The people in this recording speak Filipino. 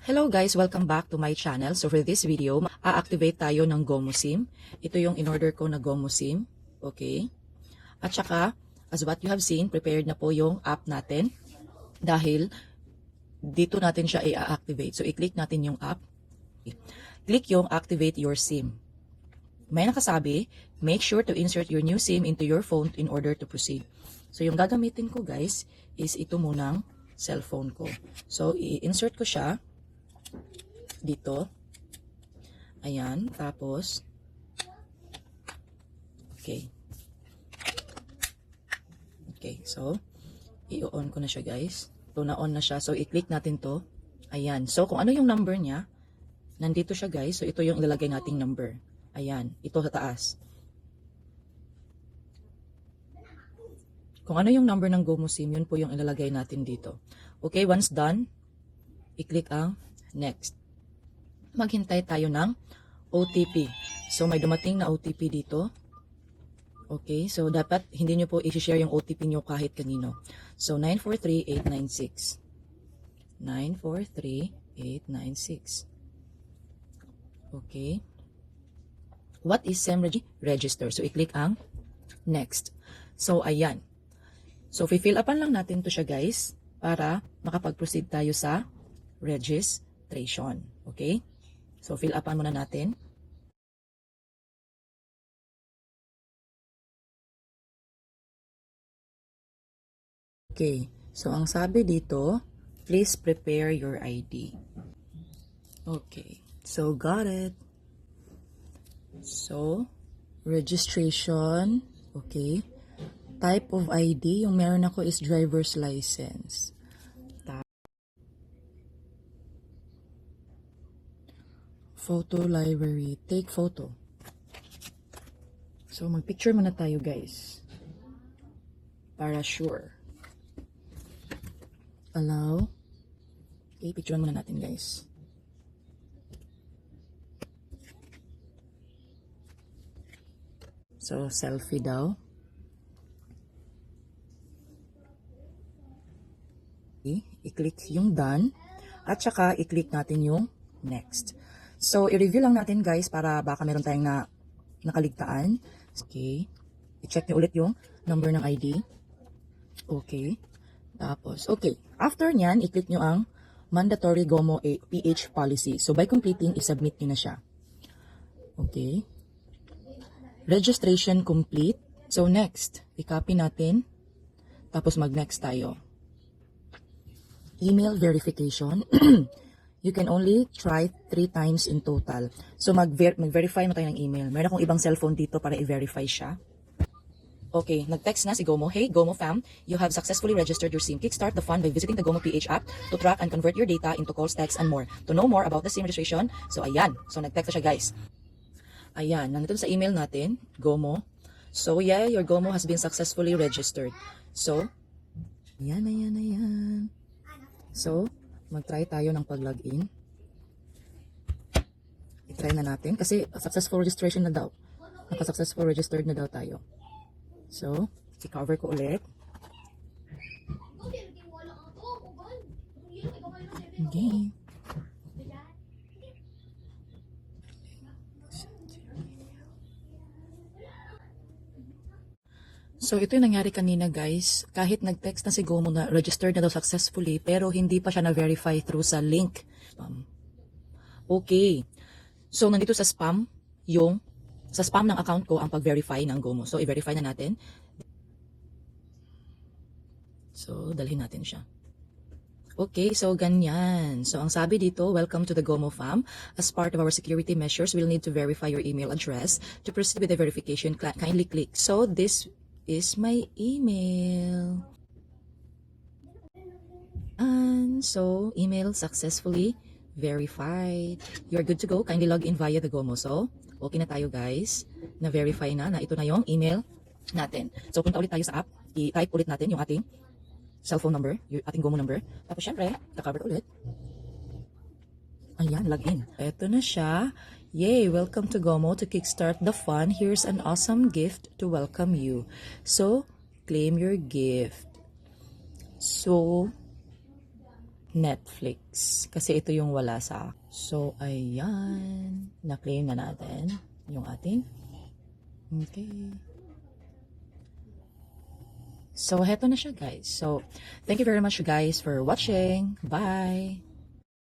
Hello guys, welcome back to my channel. So for this video, a-activate tayo ng GoMo SIM. Ito yung in-order ko na GoMo SIM. Okay? At saka, as what you have seen, prepared na po yung app natin. Dahil dito natin siya i-activate. So i-click natin yung app. Click yung activate your SIM. May nakasabi, make sure to insert your new SIM into your phone in order to proceed. So yung gagamitin ko guys, is ito munang cellphone ko. So i-insert ko siya dito. Ayan. Tapos, okay. Okay. So, i-on ko na siya guys. So, na-on na siya. So, i-click natin to. Ayan. So, kung ano yung number niya, nandito siya guys. So, ito yung ilalagay nating number. Ayan. Ito sa taas. Kung ano yung number ng GoMo SIM, yun po yung ilalagay natin dito. Okay. Once done, i-click ang next. Maghintay tayo ng OTP. So, may dumating na OTP dito. Okay, so dapat hindi nyo po i-share yung OTP nyo kahit kanino. So, 943896. 943896. Okay. What is SEMRegi? Register. So, i-click ang next. So, ayan. So, fill upan lang natin to siya guys para makapag-proceed tayo sa registration. Okay? So, fill upan muna natin. Okay. So, ang sabi dito, please prepare your ID. Okay. So, got it. So, registration. Okay. Type of ID. Yung meron ako is driver's license. Photo library. Take photo. So, mag-picture muna tayo, guys. Para sure. Allow. Okay, picture muna natin, guys. So, selfie daw. Okay, i-click yung done. At saka, i-click natin yung next. So, i-review lang natin guys para baka meron tayong nakaligtaan. Okay. I-check nyo ulit yung number ng ID. Okay. Tapos, okay. After nyan, i-click nyo ang mandatory GoMo PH policy. So, by completing, i-submit nyo na siya. Okay. Registration complete. So, next. I-copy natin. Tapos, mag-next tayo. Email verification. You can only try 3 times in total. So, mag-verify mo tayo ng email. Meron akong ibang cellphone dito para i-verify siya. Okay, nag-text na si GoMo. Hey, GoMo fam, you have successfully registered your SIM. Kickstart the fun by visiting the GoMo PH app to track and convert your data into calls, texts, and more. To know more about the SIM registration, so ayan. So, nag-text na siya guys. Ayan, nandito sa email natin, GoMo. So, yeah, your GoMo has been successfully registered. So, ayan. So, mag-try tayo ng pag-login. I-try na natin kasi successful registration na daw. Naka-successful registered na daw tayo. So, i-cover ko ulit. Okay. So, ito yung nangyari kanina guys. Kahit nag-text na si GoMo na registered na daw successfully, pero hindi pa siya na-verify through sa link. Okay. So, nandito sa spam, sa spam ng account ko ang pag-verify ng GoMo. So, i-verify na natin. So, dalhin natin siya. Okay, so ganyan. So, ang sabi dito, welcome to the GoMo fam. As part of our security measures, we'll need to verify your email address. To proceed with the verification, kindly click. So, this is my email. And so, email successfully verified. You're good to go. Kindly log in via the GoMo. So, okay na tayo guys. Na-verify na ito na yung email natin. So, punta ulit tayo sa app. I-type ulit natin yung ating cellphone number, yung ating GoMo number. Tapos, syempre, cover ulit. Ayan, login. Ito na siya. Yay! Welcome to GoMo. To kickstart the fun, here's an awesome gift to welcome you. So, claim your gift. So, Netflix. Kasi ito yung wala sa akin. So, ayan. Na-claim na natin yung ating. Okay. So, heto na siya guys. So, thank you very much guys for watching. Bye!